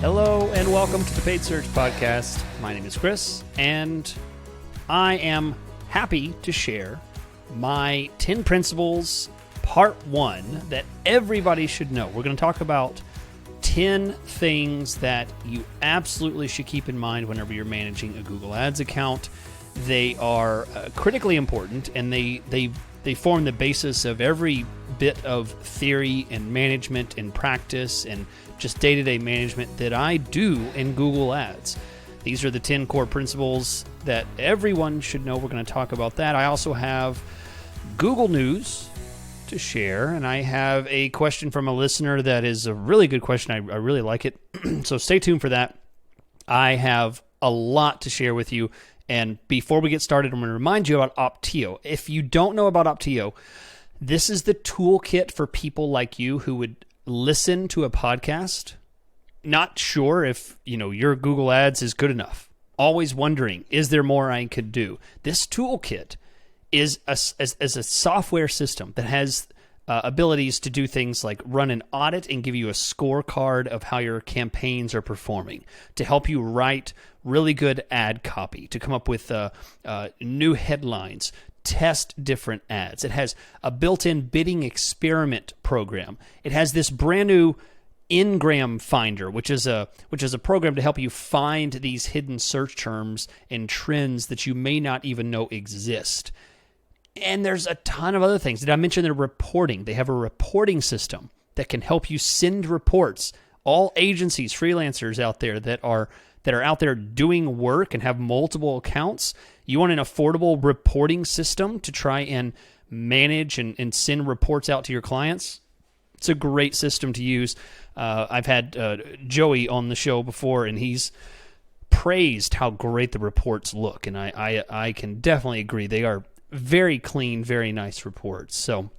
Hello and welcome to the Paid Search Podcast. My name is Chris, and I am happy to share my 10 principles, part 1, that everybody should know. We're going to talk about 10 things that you absolutely should keep in mind whenever you're managing a Google Ads account. They are critically important, and they form the basis of every bit of theory and management and practice and just day-to-day management that I do in Google Ads. These are the 10 core principles that everyone should know. We're going to talk about that. I also have Google News to share, and I have a question from a listener that is a really good question. I really like it. So stay tuned for that. I have a lot to share with you. And before we get started, I'm going to remind you about Opteo. If you don't know about Opteo, this is the toolkit for people like you who would listen to a podcast, not sure if your Google Ads is good enough, always wondering, is there more I could do? This toolkit is a software system that has abilities to do things like run an audit and give you a scorecard of how your campaigns are performing, to help you write really good ad copy, to come up with new headlines, test different ads. It has a built-in bidding experiment program. It has this brand new Ngram Finder, which is a program to help you find these hidden search terms and trends that you may not even know exist. And there's a ton of other things. Did I mention their reporting? They have a reporting system that can help you send reports. All agencies, freelancers out there that are out there doing work and have multiple accounts, you want an affordable reporting system to try and manage and send reports out to your clients? It's a great system to use. I've had Joey on the show before, and he's praised how great the reports look, and I can definitely agree. They are very clean, very nice reports. So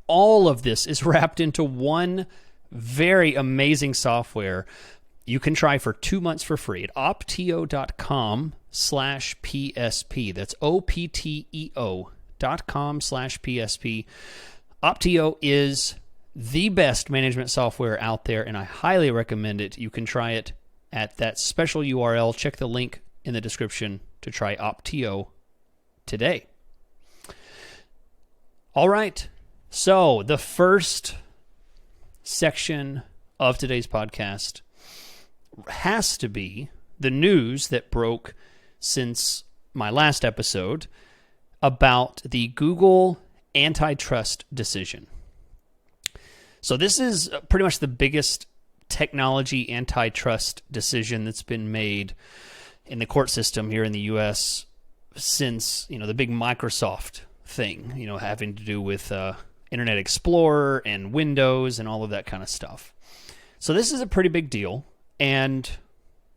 all of this is wrapped into one very amazing software you can try for 2 months for free at opteo.com/PSP. That's opteo.com/PSP. Opteo is the best management software out there, and I highly recommend it. You can try it at that special URL. Check the link in the description to try Opteo today. All right, so the first section of today's podcast has to be the news that broke since my last episode about the Google antitrust decision. So this is pretty much the biggest technology antitrust decision that's been made in the court system here in the U.S. since, the big Microsoft thing, having to do with Internet Explorer and Windows and all of that kind of stuff. So this is a pretty big deal, and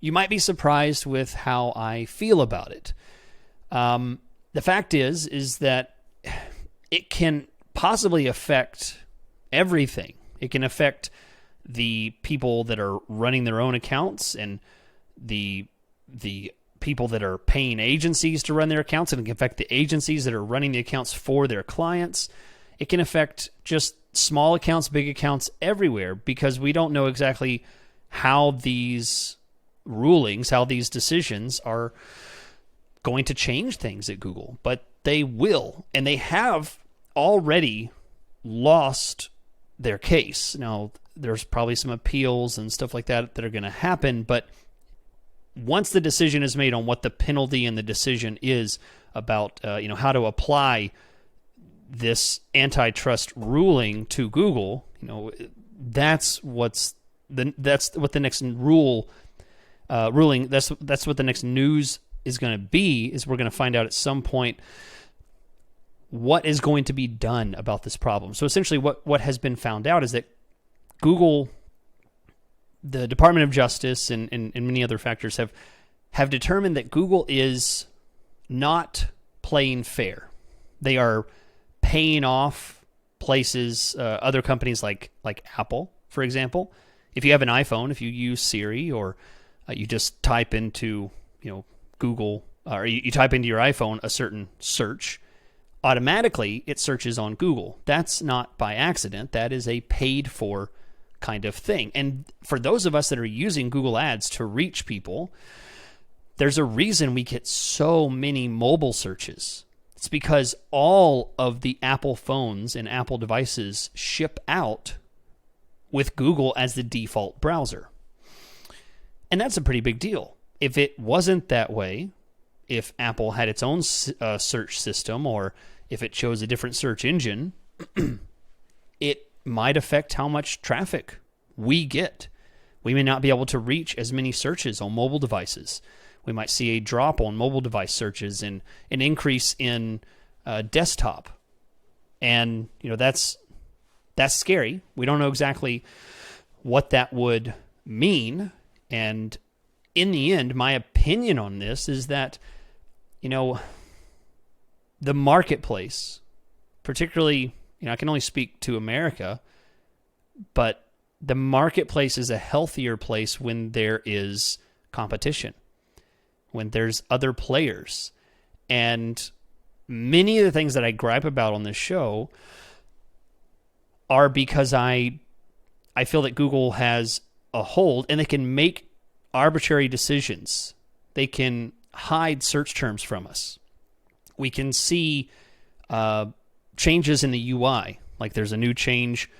you might be surprised with how I feel about it. The fact is that it can possibly affect everything. It can affect the people that are running their own accounts and the people that are paying agencies to run their accounts. It can affect the agencies that are running the accounts for their clients. It can affect just small accounts, big accounts, everywhere, because we don't know exactly how these rulings, how these decisions are going to change things at Google. But they will, and they have already lost their case. Now, there's probably some appeals and stuff like that are going to happen, but once the decision is made on what the penalty and the decision is about, how to apply this antitrust ruling to Google, that's what the next ruling. That's what the next news is going to be. Is we're going to find out at some point what is going to be done about this problem. So essentially, what has been found out is that Google, the Department of Justice, and many other factors have determined that Google is not playing fair. They are paying off places, other companies like Apple, for example. If you have an iPhone, if you use Siri, or you just type into Google, or you type into your iPhone a certain search, automatically it searches on Google. That's not by accident. That is a paid for kind of thing. And for those of us that are using Google Ads to reach people, there's a reason we get so many mobile searches. It's because all of the Apple phones and Apple devices ship out with Google as the default browser. And that's a pretty big deal. If it wasn't that way, if Apple had its own search system, or if it chose a different search engine, it might affect how much traffic we get. We may not be able to reach as many searches on mobile devices. We might see a drop on mobile device searches and an increase in desktop. And, that's scary. We don't know exactly what that would mean. And in the end, my opinion on this is that, the marketplace, particularly, I can only speak to America, but the marketplace is a healthier place when there is competition, when there's other players. And many of the things that I gripe about on this show are because I feel that Google has a hold and they can make arbitrary decisions. They can hide search terms from us. We can see changes in the UI. Like there's a new change,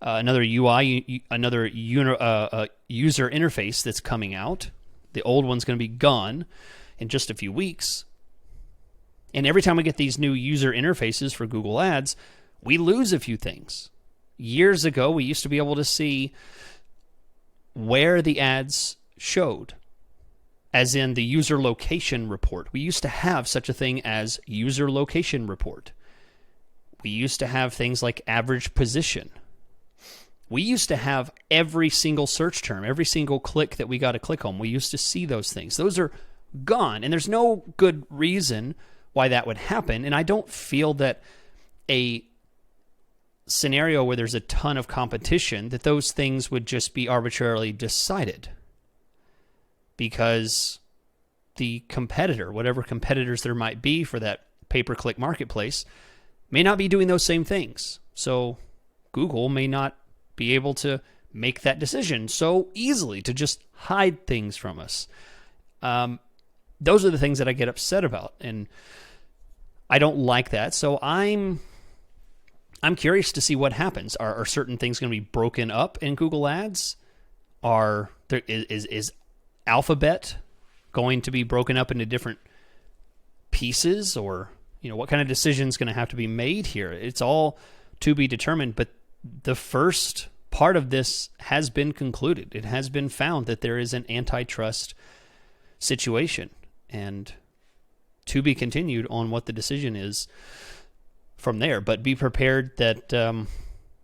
another UI, another user interface that's coming out. The old one's going to be gone in just a few weeks. And every time we get these new user interfaces for Google Ads, we lose a few things. Years ago, we used to be able to see where the ads showed, as in the user location report. We used to have such a thing as user location report. We used to have things like average position. We used to have every single search term, every single click that we got to click on. We used to see those things. Those are gone, and there's no good reason why that would happen. And I don't feel that a scenario where there's a ton of competition, that those things would just be arbitrarily decided. Because the competitor, whatever competitors there might be for that pay-per-click marketplace, may not be doing those same things. So Google may not be able to make that decision so easily to just hide things from us. Those are the things that I get upset about, and I don't like that. So I'm curious to see what happens. Are certain things going to be broken up in Google Ads? Is Alphabet going to be broken up into different pieces, or what kind of decision is going to have to be made here? It's all to be determined, but the first part of this has been concluded. It has been found that there is an antitrust situation, and to be continued on what the decision is from there. But be prepared that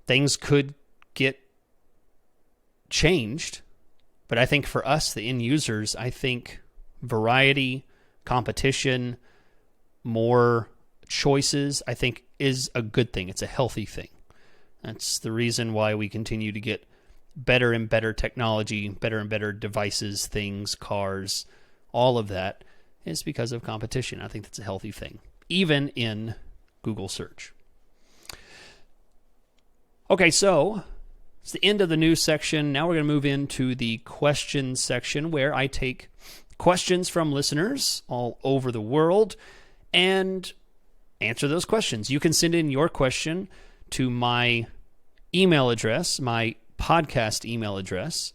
things could get changed. But I think for us, the end users, I think variety, competition, more choices, I think is a good thing. It's a healthy thing. That's the reason why we continue to get better and better technology, better and better devices, things, cars, all of that is because of competition. I think that's a healthy thing, even in Google search. Okay, so it's the end of the news section. Now we're going to move into the questions section, where I take questions from listeners all over the world and answer those questions. You can send in your question to my email address, my podcast email address,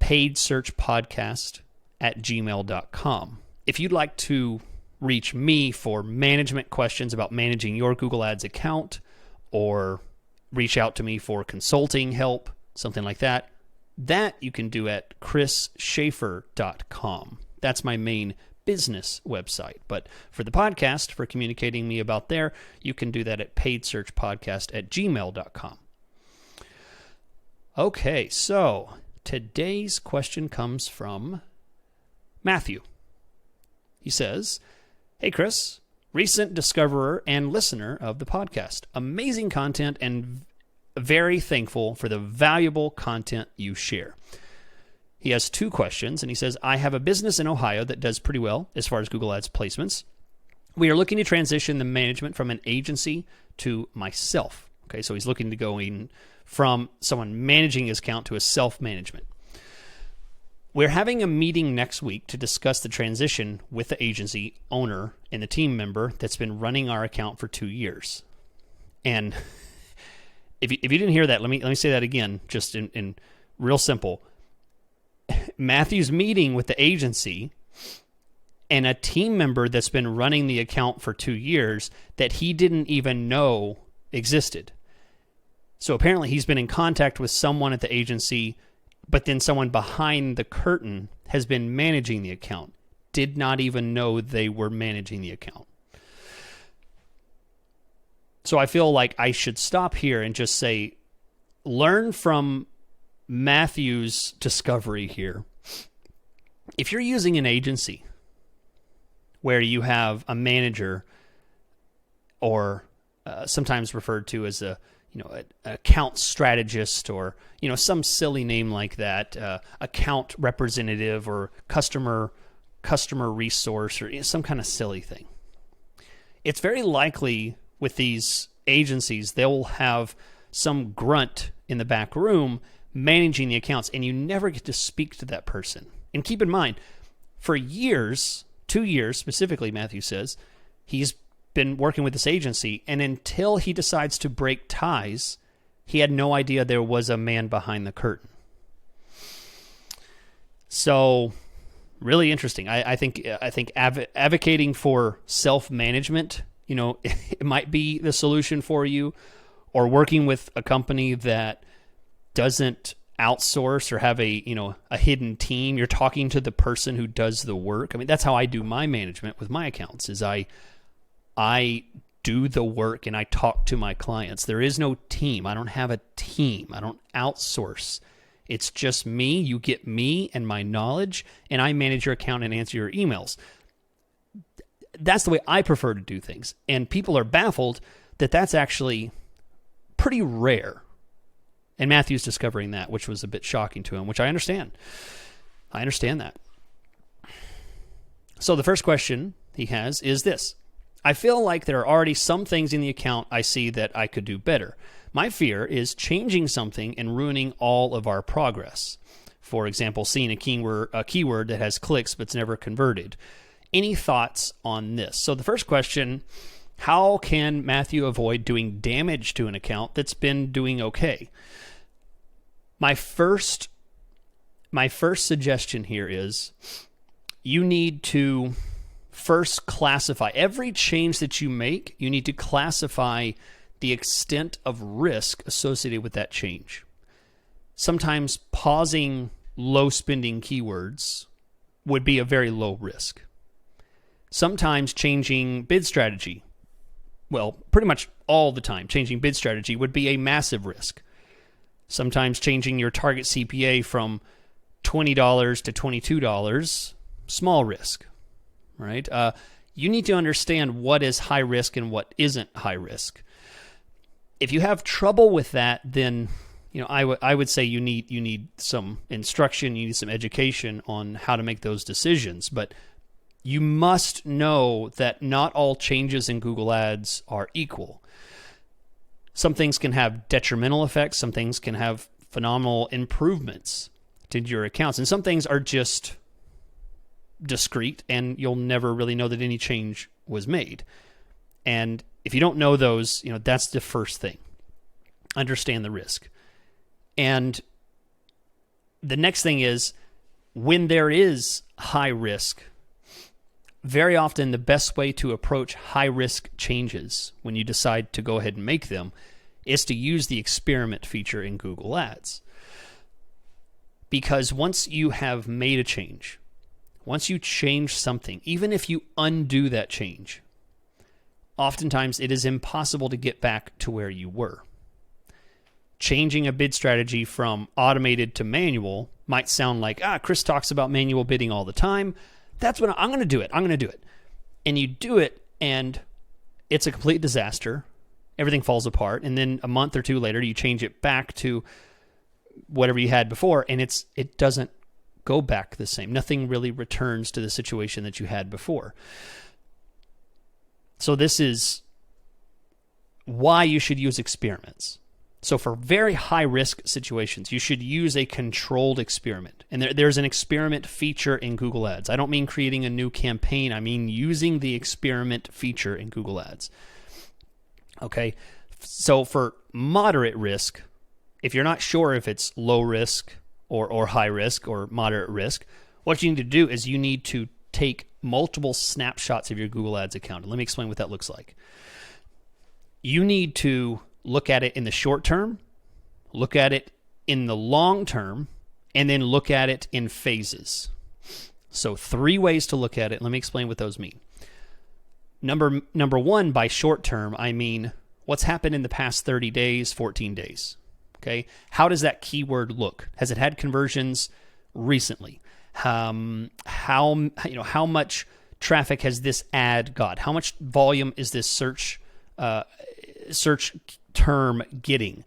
paidsearchpodcast@gmail.com. If you'd like to reach me for management questions about managing your Google Ads account, or reach out to me for consulting help, something like that, that you can do at chrisschaefer.com. That's my main business website. But for the podcast, for communicating me about there, you can do that at paidsearchpodcast@gmail.com. Okay, so today's question comes from Matthew. He says, "Hey Chris, recent discoverer and listener of the podcast. Amazing content and very thankful for the valuable content you share." He has two questions, and he says, "I have a business in Ohio that does pretty well as far as Google Ads placements. We are looking to transition the management from an agency to myself. Okay, so he's looking to going from someone managing his account to a self-management. We're having a meeting next week to discuss the transition with the agency owner and the team member that's been running our account for 2 years. And if you didn't hear that, let me say that again, just in real simple. Matthew's meeting with the agency and a team member that's been running the account for 2 years that he didn't even know existed. So apparently he's been in contact with someone at the agency, but then someone behind the curtain has been managing the account, did not even know they were managing the account. So I feel like I should stop here and just say, learn from Matthew's discovery here. If you're using an agency where you have a manager, or sometimes referred to as an account strategist, or some silly name like that, account representative, or customer resource, or some kind of silly thing, it's very likely with these agencies they'll have some grunt in the back room managing the accounts, and you never get to speak to that person. And keep in mind, for years, 2 years specifically, Matthew says, he's been working with this agency, and until he decides to break ties, he had no idea there was a man behind the curtain. So, really interesting. I think advocating for self-management, it might be the solution for you, or working with a company that doesn't outsource or have a hidden team. You're talking to the person who does the work. I mean, that's how I do my management with my accounts, is I do the work and I talk to my clients. There is no team. I don't have a team. I don't outsource. It's just me. You get me and my knowledge, and I manage your account and answer your emails. That's the way I prefer to do things. And people are baffled that that's actually pretty rare. And Matthew's discovering that, which was a bit shocking to him, which I understand. I understand that. So the first question he has is this: I feel like there are already some things in the account I see that I could do better. My fear is changing something and ruining all of our progress. For example, seeing a keyword that has clicks but's never converted. Any thoughts on this? So the first question: how can Matthew avoid doing damage to an account that's been doing okay? My first suggestion here is you need to first classify every change that you make. You need to classify the extent of risk associated with that change. Sometimes pausing low spending keywords would be a very low risk. Sometimes changing bid strategy, well, pretty much all the time, changing bid strategy would be a massive risk. Sometimes changing your target CPA from $20 to $22, small risk, right? You need to understand what is high risk and what isn't high risk. If you have trouble with that, then I would say you need some instruction, you need some education on how to make those decisions. But you must know that not all changes in Google Ads are equal. Some things can have detrimental effects. Some things can have phenomenal improvements to your accounts. And some things are just discrete, and you'll never really know that any change was made. And if you don't know those, that's the first thing. Understand the risk. And the next thing is, when there is high risk, very often the best way to approach high-risk changes when you decide to go ahead and make them is to use the experiment feature in Google Ads. Because once you have made a change, once you change something, even if you undo that change, oftentimes it is impossible to get back to where you were. Changing a bid strategy from automated to manual might sound like, Chris talks about manual bidding all the time. That's what I'm going to do it. I'm going to do it. And you do it, and it's a complete disaster. Everything falls apart. And then a month or two later, you change it back to whatever you had before, and it doesn't go back the same. Nothing really returns to the situation that you had before. So this is why you should use experiments. So for very high-risk situations, you should use a controlled experiment. And there's an experiment feature in Google Ads. I don't mean creating a new campaign. I mean using the experiment feature in Google Ads. Okay, so for moderate risk, if you're not sure if it's low risk or high risk or moderate risk, what you need to do is you need to take multiple snapshots of your Google Ads account. And let me explain what that looks like. You need to look at it in the short term, look at it in the long term, and then look at it in phases. So 3 ways to look at it. Let me explain what those mean. Number one, by short term, I mean what's happened in the past 30 days, 14 days. Okay, how does that keyword look? Has it had conversions recently? How much traffic has this ad got? How much volume is this search term getting?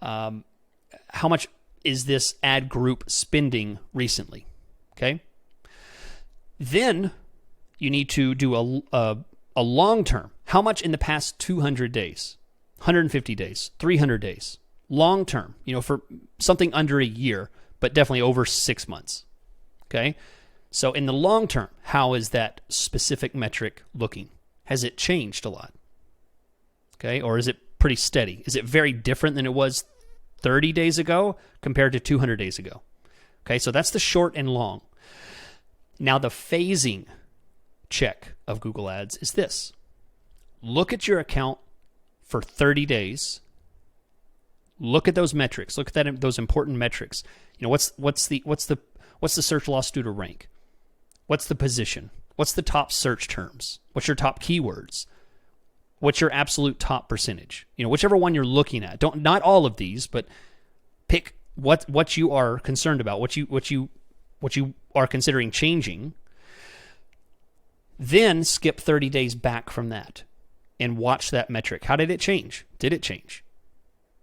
How much is this ad group spending recently? Okay. Then you need to do a long term. How much in the past 200 days, 150 days, 300 days? Long term, for something under a year, but definitely over 6 months. Okay. So in the long term, how is that specific metric looking? Has it changed a lot? Okay. Or is it pretty steady? Is it very different than it was 30 days ago compared to 200 days ago? Okay. So that's the short and long. Now the phasing check of Google Ads is this. Look at your account for 30 days. Look at those metrics. Look at those important metrics. What's the search loss due to rank? What's the position? What's the top search terms? What's your top keywords? What's your absolute top percentage? Whichever one you're looking at. Not all of these, but pick what you are concerned about, what you are considering changing. Then skip 30 days back from that and watch that metric. How did it change? Did it change?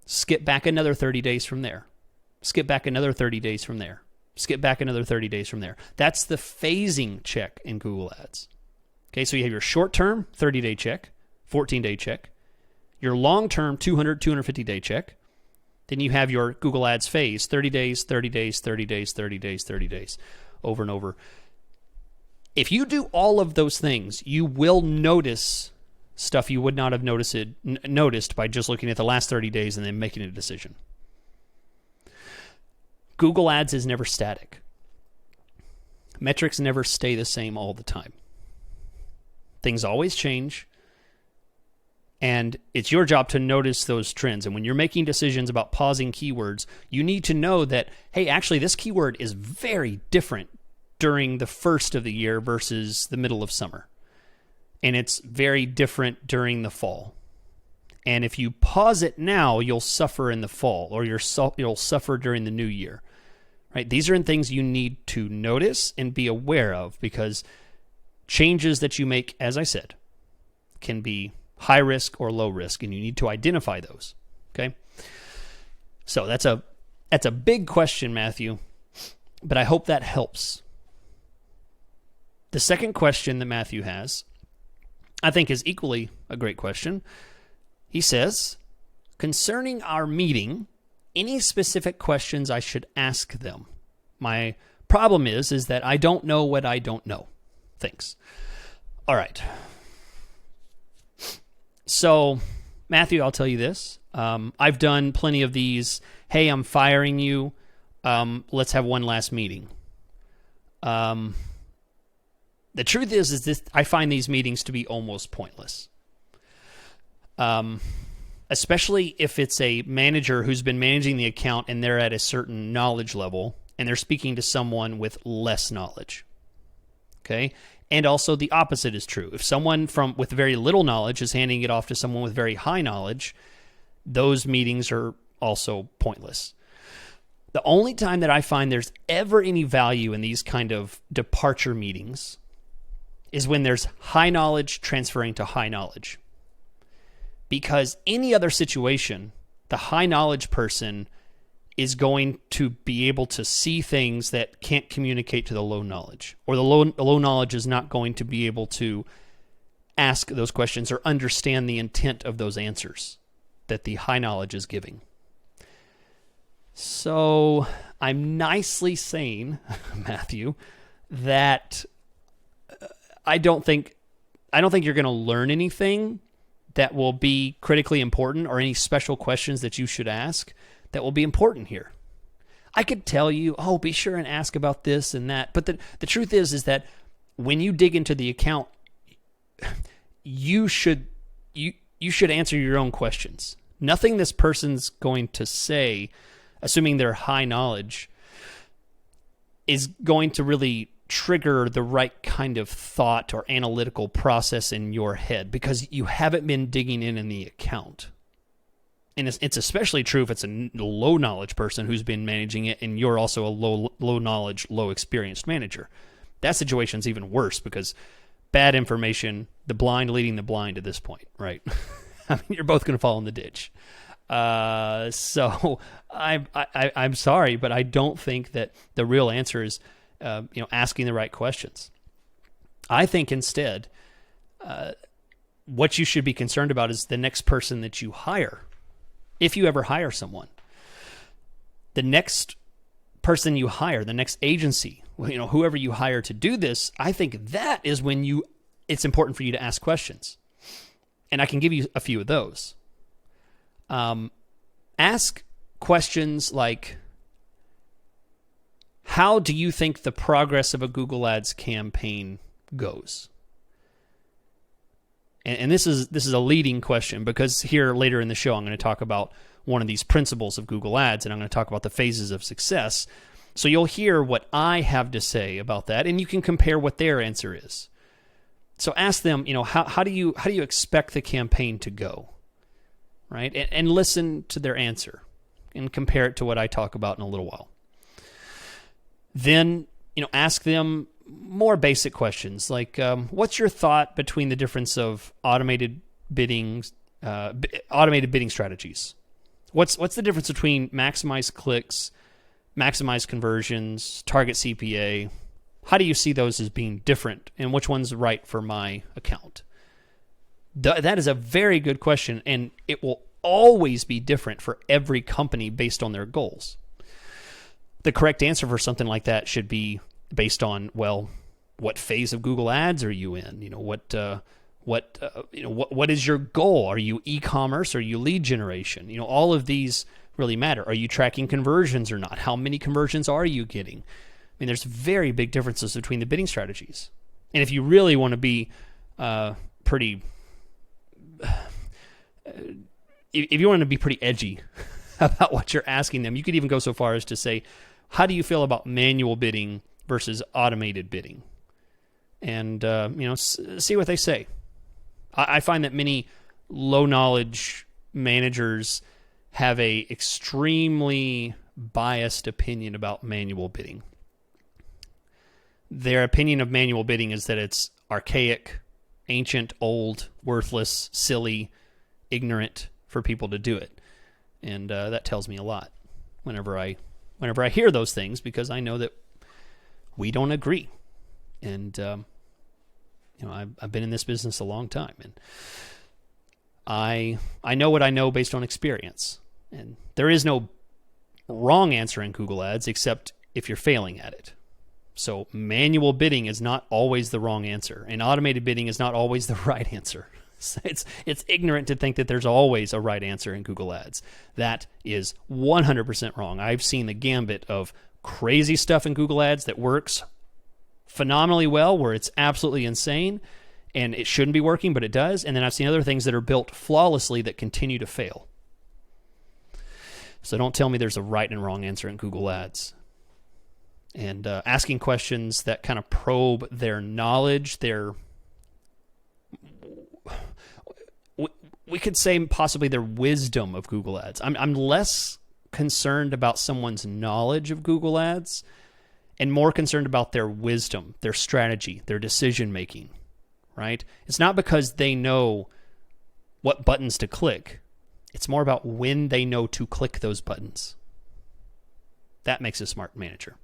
Skip back another 30 days from there. Skip back another 30 days from there. Skip back another 30 days from there. That's the phasing check in Google Ads. Okay, so you have your short-term 30-day check, 14-day check, your long-term 250-day check. Then you have your Google Ads phase, 30 days, 30 days, 30 days, 30 days, 30 days, over and over. If you do all of those things, you will notice stuff you would not have noticed by just looking at the last 30 days and then making a decision. Google Ads is never static. Metrics never stay the same all the time. Things always change, and it's your job to notice those trends. And when you're making decisions about pausing keywords, you need to know that, hey, actually this keyword is very different during the first of the year versus the middle of summer. And it's very different during the fall. And if you pause it now, you'll suffer in the fall, or you'll suffer during the new year. Right? These are things you need to notice and be aware of, because changes that you make, as I said, can be high risk or low risk, and you need to identify those. Okay? So that's a big question, Matthew, but I hope that helps. The second question that Matthew has, I think, is equally a great question. He says, concerning our meeting, any specific questions I should ask them? My problem is that I don't know what I don't know. Thanks. All right. So, Matthew, I'll tell you this. I've done plenty of these, hey, I'm firing you. Let's have one last meeting. The truth is this: I find these meetings to be almost pointless. Especially if it's a manager who's been managing the account and they're at a certain knowledge level and they're speaking to someone with less knowledge. Okay? And also the opposite is true. If someone with very little knowledge is handing it off to someone with very high knowledge, those meetings are also pointless. The only time that I find there's ever any value in these kind of departure meetings is when there's high knowledge transferring to high knowledge. Because any other situation, the high knowledge person is going to be able to see things that can't communicate to the low knowledge, or the low knowledge is not going to be able to ask those questions or understand the intent of those answers. that the high knowledge is giving. So I'm nicely saying, Matthew, that I don't think you're going to learn anything that will be critically important, or any special questions that you should ask that will be important here. I could tell you, oh, be sure and ask about this and that. But the truth is that when you dig into the account, you should answer your own questions. Nothing this person's going to say, assuming they're high knowledge, is going to really trigger the right kind of thought or analytical process in your head, because you haven't been digging in the account. And it's especially true if it's a low knowledge person who's been managing it, and you're also a low knowledge, low experienced manager. That situation's even worse, because bad information, the blind leading the blind at this point, right? I mean, you're both going to fall in the ditch. So I'm sorry, but I don't think that the real answer is asking the right questions. I think instead, what you should be concerned about is the next person that you hire. If you ever hire someone, the next person you hire, the next agency, whoever you hire to do this, I think that is when it's important for you to ask questions. And I can give you a few of those. Ask questions like, how do you think the progress of a Google Ads campaign goes? And this is a leading question, because here later in the show I'm going to talk about one of these principles of Google Ads, and I'm going to talk about the phases of success. So you'll hear what I have to say about that, and you can compare what their answer is. So ask them, how do you expect the campaign to go, right? And listen to their answer and compare it to what I talk about in a little while. Then, ask them more basic questions like, what's your thought between the difference of automated bidding strategies? What's the difference between maximize clicks, maximize conversions, target CPA? How do you see those as being different, and which one's right for my account? That is a very good question, and it will always be different for every company based on their goals. The correct answer for something like that should be based on, what phase of Google Ads are you in? What is your goal? Are you e-commerce? Are you lead generation? All of these really matter. Are you tracking conversions or not? How many conversions are you getting? I mean, there's very big differences between the bidding strategies. And if you really want to be pretty edgy about what you're asking them, you could even go so far as to say, how do you feel about manual bidding versus automated bidding? And, see what they say. I find that many low-knowledge managers have a extremely biased opinion about manual bidding. Their opinion of manual bidding is that it's archaic, ancient, old, worthless, silly, ignorant for people to do it. And that tells me a lot whenever I hear those things, because I know that we don't agree. And I've been in this business a long time, and I know what I know based on experience. And there is no wrong answer in Google Ads except if you're failing at it. So manual bidding is not always the wrong answer, and automated bidding is not always the right answer. It's ignorant to think that there's always a right answer in Google Ads. That is 100% wrong. I've seen the gambit of crazy stuff in Google Ads that works phenomenally well, where it's absolutely insane and it shouldn't be working, but it does. And then I've seen other things that are built flawlessly that continue to fail. So don't tell me there's a right and wrong answer in Google Ads. And asking questions that kind of probe their knowledge, we could say possibly their wisdom of Google Ads. I'm less concerned about someone's knowledge of Google Ads and more concerned about their wisdom, their strategy, their decision making, right? It's not because they know what buttons to click. It's more about when they know to click those buttons. That makes a smart manager.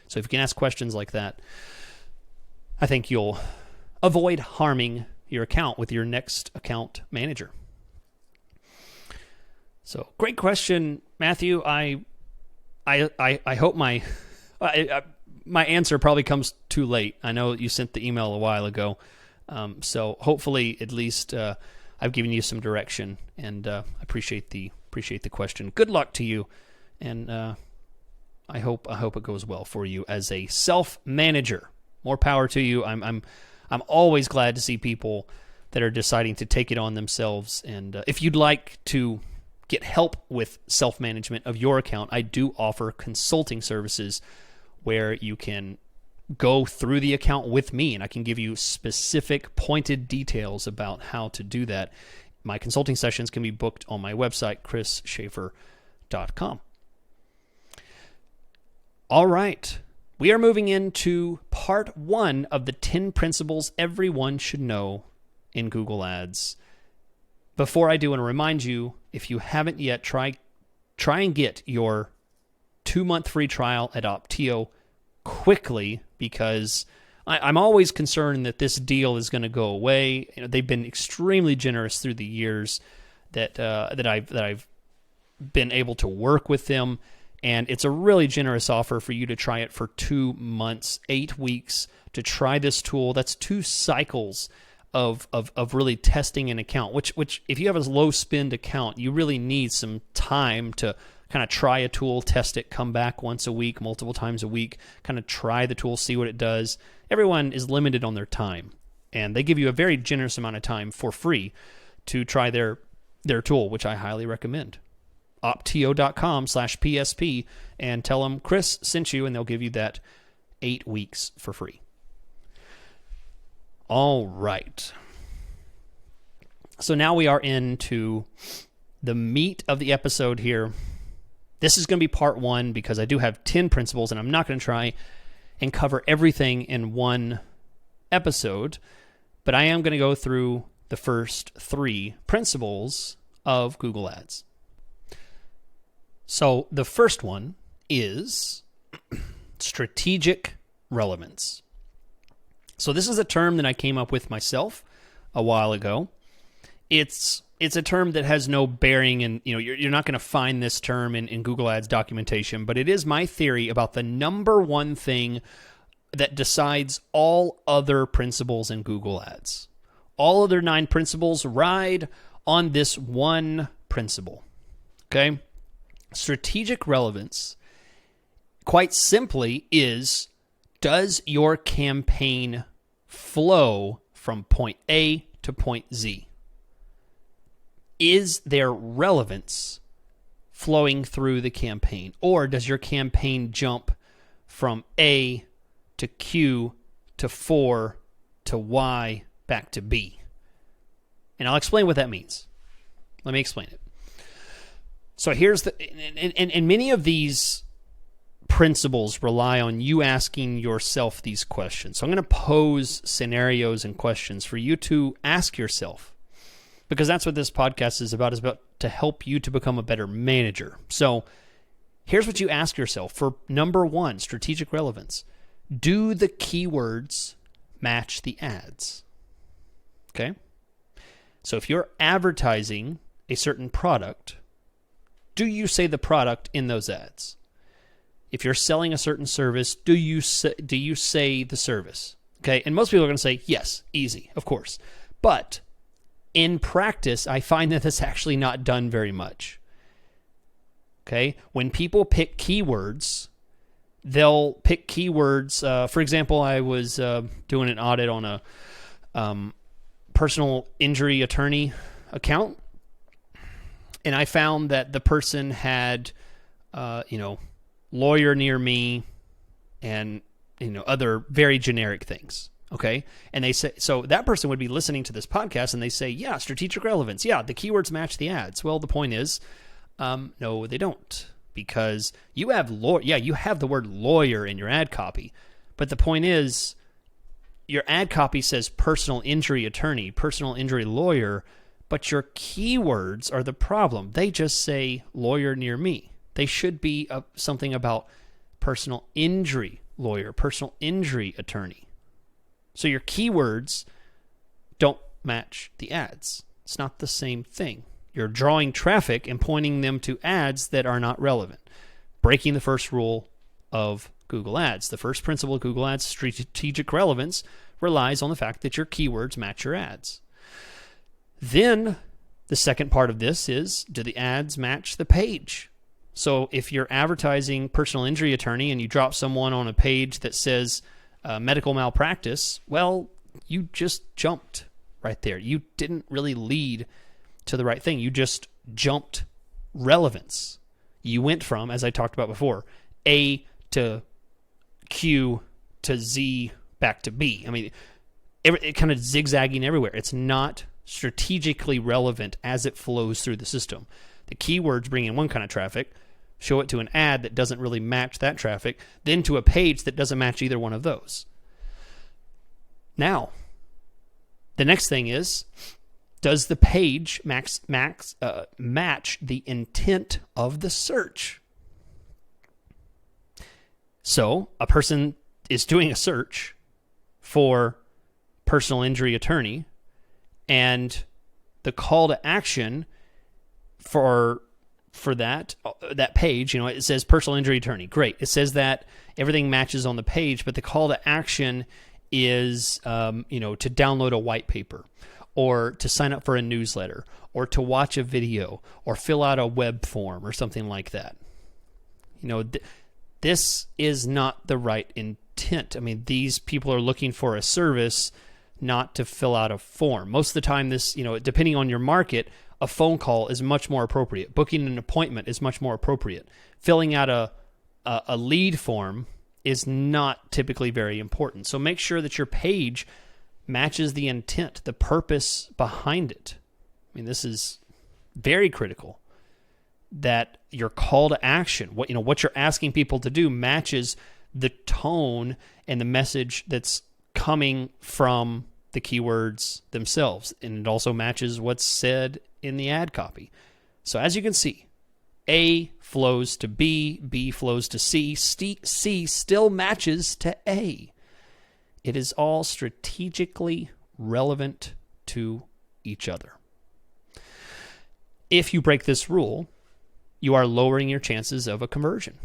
So if you can ask questions like that, I think you'll avoid harming your account with your next account manager. So great question, Matthew. I hope my my answer probably comes too late. I know you sent the email a while ago, so hopefully at least I've given you some direction, and I appreciate the question. Good luck to you, and I hope it goes well for you as a self-manager. More power to you. I'm always glad to see people that are deciding to take it on themselves. And if you'd like to get help with self-management of your account, I do offer consulting services where you can go through the account with me, and I can give you specific pointed details about how to do that. My consulting sessions can be booked on my website, chrisschaefer.com. All right. We are moving into part 1 of the 10 principles everyone should know in Google Ads. Before I do, I want to remind you, if you haven't yet, try and get your 2-month free trial at Opteo quickly, because I'm always concerned that this deal is going to go away. You know, they've been extremely generous through the years that I've been able to work with them, and it's a really generous offer for you to try it for 2 months, 8 weeks to try this tool. That's 2 cycles of really testing an account, which if you have a low spend account, you really need some time to kind of try a tool, test it, come back once a week, multiple times a week, kind of try the tool, see what it does. Everyone is limited on their time, and they give you a very generous amount of time for free to try their tool, which I highly recommend. Opteo.com/PSP, and tell them Chris sent you, and they'll give you that 8 weeks for free. All right. So now we are into the meat of the episode here. This is going to be part 1 because I do have 10 principles, and I'm not going to try and cover everything in one episode, but I am going to go through the first 3 principles of Google Ads. So the first one is strategic relevance. So this is a term that I came up with myself a while ago. It's a term that has no bearing in, you're not going to find this term in Google Ads documentation, but it is my theory about the number one thing that decides all other principles in Google Ads. All other 9 principles ride on this one principle. Okay? Strategic relevance, quite simply, is: does your campaign flow from point A to point Z? Is there relevance flowing through the campaign? Or does your campaign jump from A to Q to 4 to Y back to B? And I'll explain what that means. Let me explain it. So here's and many of these principles rely on you asking yourself these questions. So I'm going to pose scenarios and questions for you to ask yourself, because that's what this podcast is about to help you to become a better manager. So here's what you ask yourself for number 1, strategic relevance. Do the keywords match the ads? Okay? So if you're advertising a certain product, do you say the product in those ads? If you're selling a certain service, do you say the service? Okay, and most people are going to say yes, easy, of course. But in practice, I find that that's actually not done very much. Okay, when people pick keywords, they'll pick keywords. For example, I was doing an audit on a personal injury attorney account, and I found that the person had, lawyer near me and, other very generic things. Okay. And they say, so that person would be listening to this podcast and they say, yeah, strategic relevance. Yeah, the keywords match the ads. Well, the point is, no, they don't, because you have you have the word lawyer in your ad copy. But the point is, your ad copy says personal injury attorney, personal injury lawyer, but your keywords are the problem. They just say lawyer near me. They should be something about personal injury lawyer, personal injury attorney. So your keywords don't match the ads. It's not the same thing. You're drawing traffic and pointing them to ads that are not relevant, breaking the first rule of Google Ads. The first principle of Google Ads, strategic relevance, relies on the fact that your keywords match your ads. Then the second part of this is, do the ads match the page? So if you're advertising personal injury attorney and you drop someone on a page that says medical malpractice, well, you just jumped right there. You didn't really lead to the right thing. You just jumped relevance. You went from, as I talked about before, A to Q to Z back to B. I mean, it kind of zigzagging everywhere. It's not strategically relevant as it flows through the system. The keywords bring in one kind of traffic, show it to an ad that doesn't really match that traffic, then to a page that doesn't match either one of those. Now, the next thing is, does the page match the intent of the search? So a person is doing a search for personal injury attorney, and the call to action for that page, it says personal injury attorney. Great. It says that everything matches on the page, but the call to action is, to download a white paper, or to sign up for a newsletter, or to watch a video, or fill out a web form, or something like that. This is not the right intent. I mean, these people are looking for a service, not to fill out a form. Most of the time, this, depending on your market, a phone call is much more appropriate. Booking an appointment is much more appropriate. Filling out a lead form is not typically very important. So make sure that your page matches the intent, the purpose behind it. I mean, this is very critical, that your call to action, what you're asking people to do, matches the tone and the message that's coming from the keywords themselves, and it also matches what's said in the ad copy. So as you can see, A flows to B, B flows to C, C still matches to A. It is all strategically relevant to each other. If you break this rule, you are lowering your chances of a conversion.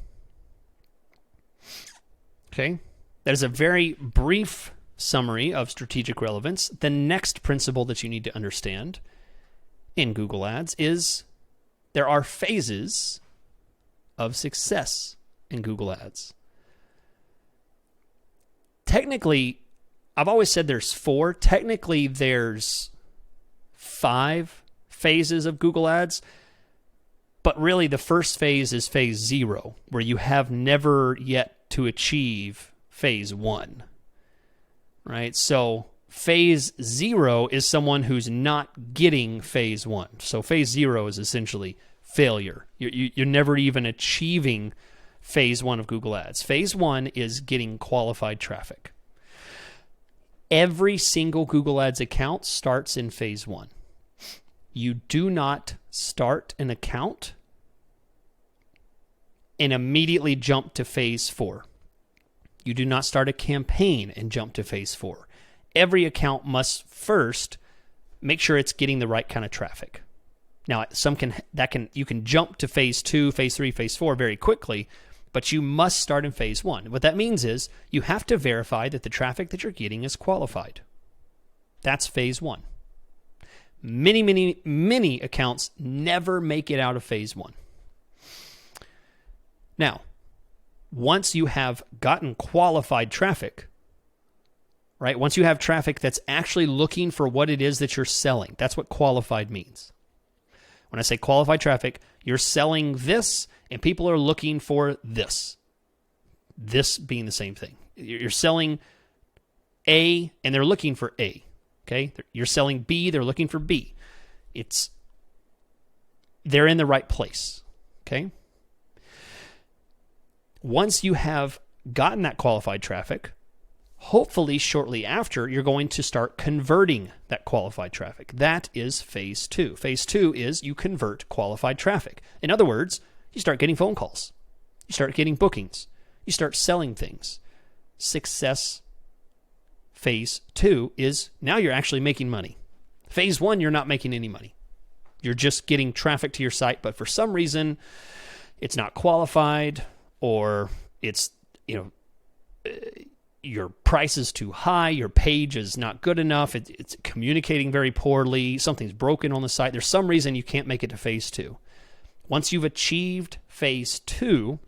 Okay? That is a very brief summary of strategic relevance. The next principle that you need to understand in Google Ads is there are phases of success in Google Ads. Technically, I've always said there's 4. Technically, there's 5 phases of Google Ads. But really, the first phase is phase 0, where you have never yet to achieve phase 1. Right? So phase 0 is someone who's not getting phase 1. So phase 0 is essentially failure. You're never even achieving phase 1 of Google Ads. Phase 1 is getting qualified traffic. Every single Google Ads account starts in phase 1. You do not start an account and immediately jump to phase 4. You do not start a campaign and jump to phase 4. Every account must first make sure it's getting the right kind of traffic. Now, you can jump to phase 2, phase 3, phase 4 very quickly, but you must start in phase 1. What that means is you have to verify that the traffic that you're getting is qualified. That's phase 1. Many, many, many accounts never make it out of phase 1. Now, once you have gotten qualified traffic, right? Once you have traffic that's actually looking for what it is that you're selling, that's what qualified means. When I say qualified traffic, you're selling this and people are looking for this. This being the same thing. You're selling A and they're looking for A. Okay? You're selling B, they're looking for B. They're in the right place. Okay? Once you have gotten that qualified traffic, hopefully shortly after, you're going to start converting that qualified traffic. That is phase 2. Phase 2 is you convert qualified traffic. In other words, you start getting phone calls. You start getting bookings. You start selling things. Success phase 2 is now you're actually making money. Phase 1, you're not making any money. You're just getting traffic to your site, but for some reason it's not qualified, or it's, your price is too high, your page is not good enough, it's communicating very poorly, something's broken on the site. There's some reason you can't make it to phase 2. Once you've achieved phase 2,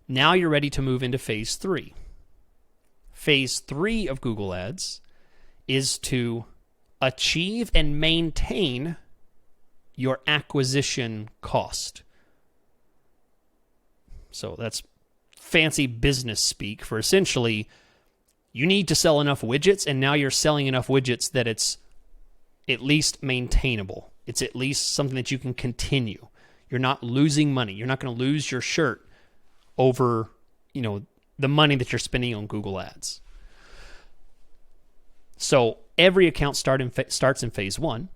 now you're ready to move into phase 3. Phase 3 of Google Ads is to achieve and maintain your acquisition cost. So that's fancy business speak for essentially you need to sell enough widgets, and now you're selling enough widgets that it's at least maintainable. It's at least something that you can continue. You're not losing money. You're not going to lose your shirt over, the money that you're spending on Google Ads. So every account starts in phase 1,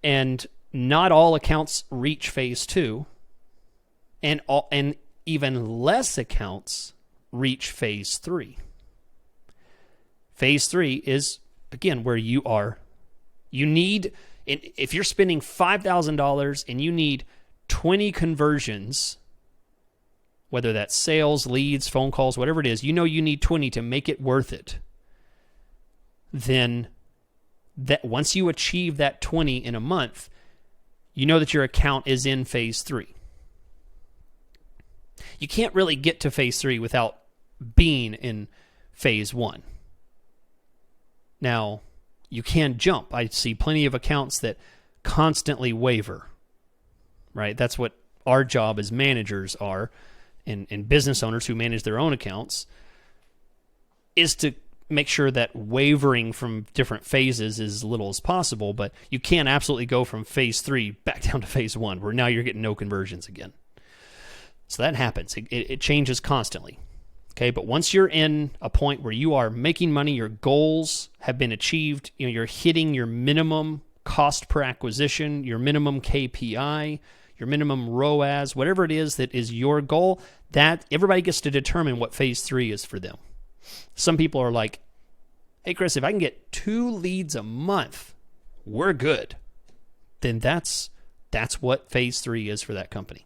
and not all accounts reach phase 2, and even less accounts reach phase 3. Phase 3 is, again, where you need, if you're spending $5,000 and you need 20 conversions, whether that's sales, leads, phone calls, whatever it is, you need 20 to make it worth it. Then that once you achieve that 20 in a month, you know that your account is in phase 3. You can't really get to phase 3 without being in phase 1. Now, you can jump. I see plenty of accounts that constantly waver, right? That's what our job as managers are, and business owners who manage their own accounts, is to make sure that wavering from different phases is as little as possible, but you can absolutely go from phase 3 back down to phase 1, where now you're getting no conversions again. So that happens. It changes constantly. Okay, but once you're in a point where you are making money, your goals have been achieved, you're hitting your minimum cost per acquisition, your minimum KPI, your minimum ROAS, whatever it is that is your goal, that everybody gets to determine what phase 3 is for them. Some people are like, hey, Chris, if I can get 2 leads a month, we're good. Then that's what phase 3 is for that company.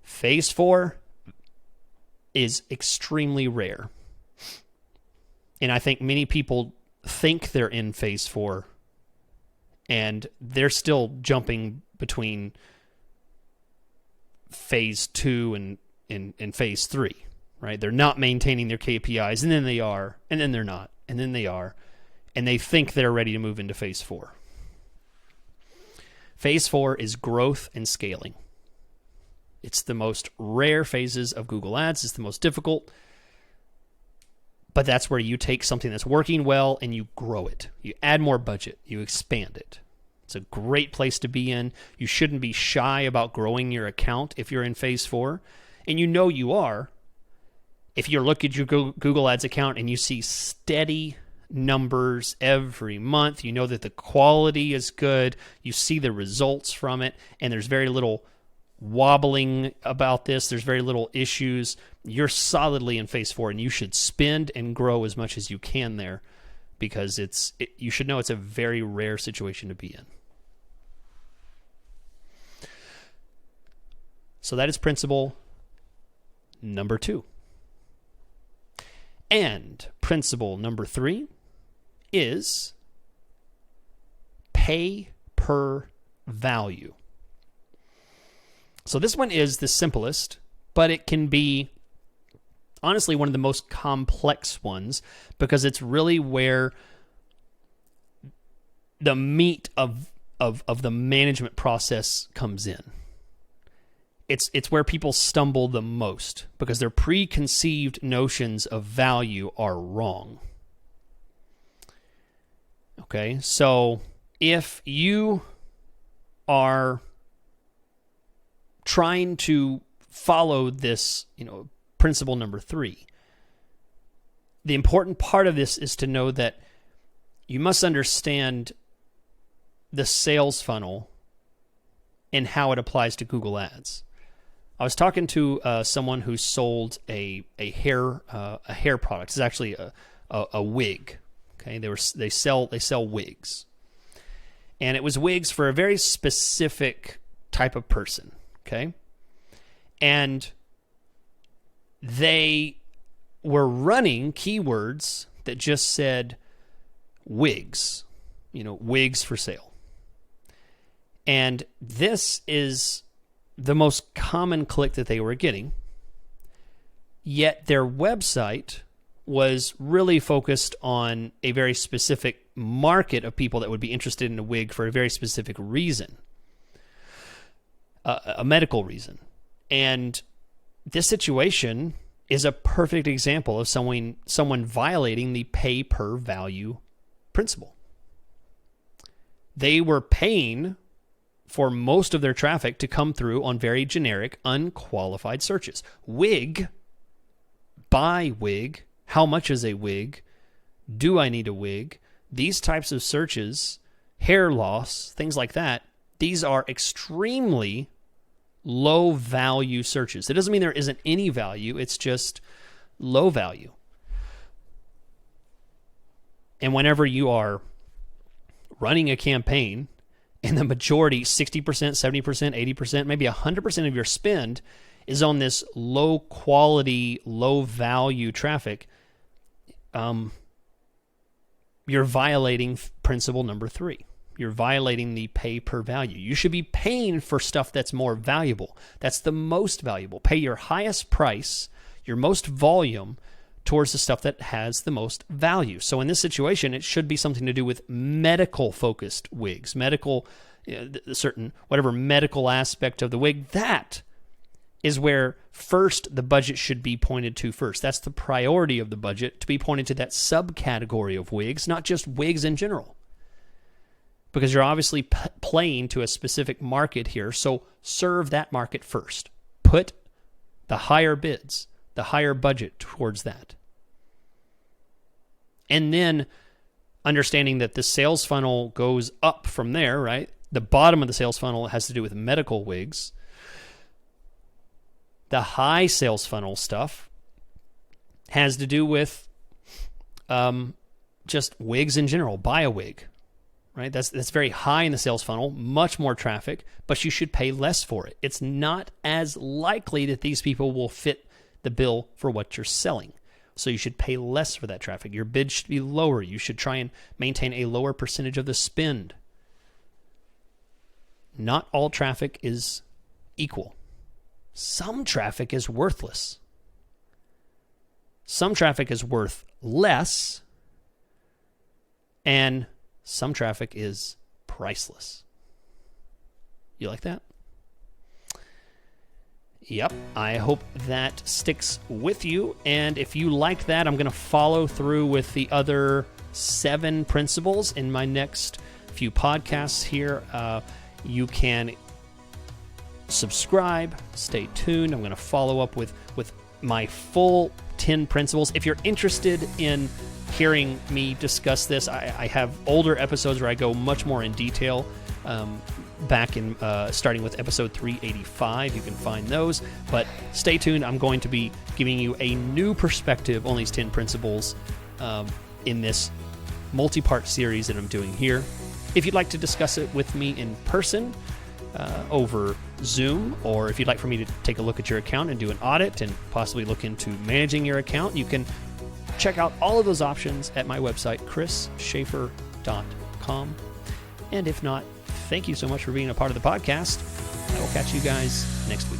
Phase 4 is extremely rare. And I think many people think they're in phase 4, and they're still jumping between phase 2 and phase 3, right? They're not maintaining their KPIs, and then they are, and then they're not, and then they are, and they think they're ready to move into phase 4. Phase 4 is growth and scaling. It's the most rare phases of Google Ads. It's the most difficult, but that's where you take something that's working well and you grow it. You add more budget. You expand it. It's a great place to be in. You shouldn't be shy about growing your account if you're in phase 4, and you are. If you look at your Google Ads account and you see steady numbers every month, you know that the quality is good, you see the results from it, and there's very little wobbling about this, there's very little issues, you're solidly in phase 4, and you should spend and grow as much as you can there, because you should know it's a very rare situation to be in. So that is principle number 2. And principle number 3 is pay per value. So this one is the simplest, but it can be honestly one of the most complex ones, because it's really where the meat of the management process comes in. It's where people stumble the most, because their preconceived notions of value are wrong. Okay, so if you are trying to follow this, principle number 3, the important part of this is to know that you must understand the sales funnel and how it applies to Google Ads. I was talking to someone who sold a hair product. It's actually a wig. Okay, they sell wigs, and it was wigs for a very specific type of person. Okay, and they were running keywords that just said wigs, wigs for sale. And this is the most common click that they were getting. Yet their website was really focused on a very specific market of people that would be interested in a wig for a very specific reason, a medical reason. And this situation is a perfect example of someone violating the pay per value principle. They were paying for most of their traffic to come through on very generic, unqualified searches. Wig, buy wig, how much is a wig, do I need a wig? These types of searches, hair loss, things like that, these are extremely low value searches. It doesn't mean there isn't any value, it's just low value. And whenever you are running a campaign and the majority, 60%, 70%, 80%, maybe 100% of your spend is on this low quality, low value traffic, you're violating principle number 3. You're violating the pay per value. You should be paying for stuff that's more valuable. That's the most valuable. Pay your highest price, your most volume, towards the stuff that has the most value. So in this situation, it should be something to do with medical-focused wigs, certain whatever medical aspect of the wig. That is where first the budget should be pointed to first. That's the priority of the budget, to be pointed to that subcategory of wigs, not just wigs in general. Because you're obviously playing to a specific market here, so serve that market first. Put the higher bids, the higher budget towards that. And then understanding that the sales funnel goes up from there, right? The bottom of the sales funnel has to do with medical wigs. The high sales funnel stuff has to do with just wigs in general. Buy a wig, right? That's very high in the sales funnel, much more traffic, but you should pay less for it. It's not as likely that these people will fit the bill for what you're selling. So you should pay less for that traffic. Your bid should be lower. You should try and maintain a lower percentage of the spend. Not all traffic is equal. Some traffic is worthless. Some traffic is worth less, and some traffic is priceless. You like that? Yep, I hope that sticks with you. And if you like that, I'm going to follow through with the other 7 principles in my next few podcasts here. You can subscribe, stay tuned. I'm going to follow up with my full 10 principles. If you're interested in hearing me discuss this, I have older episodes where I go much more in detail. Back in starting with episode 385, you can find those. But stay tuned. I'm going to be giving you a new perspective on these 10 principles in this multi-part series that I'm doing here. If you'd like to discuss it with me in person over Zoom, or if you'd like for me to take a look at your account and do an audit and possibly look into managing your account, you can check out all of those options at my website, chrisschaefer.com. And if not, thank you so much for being a part of the podcast. I will catch you guys next week.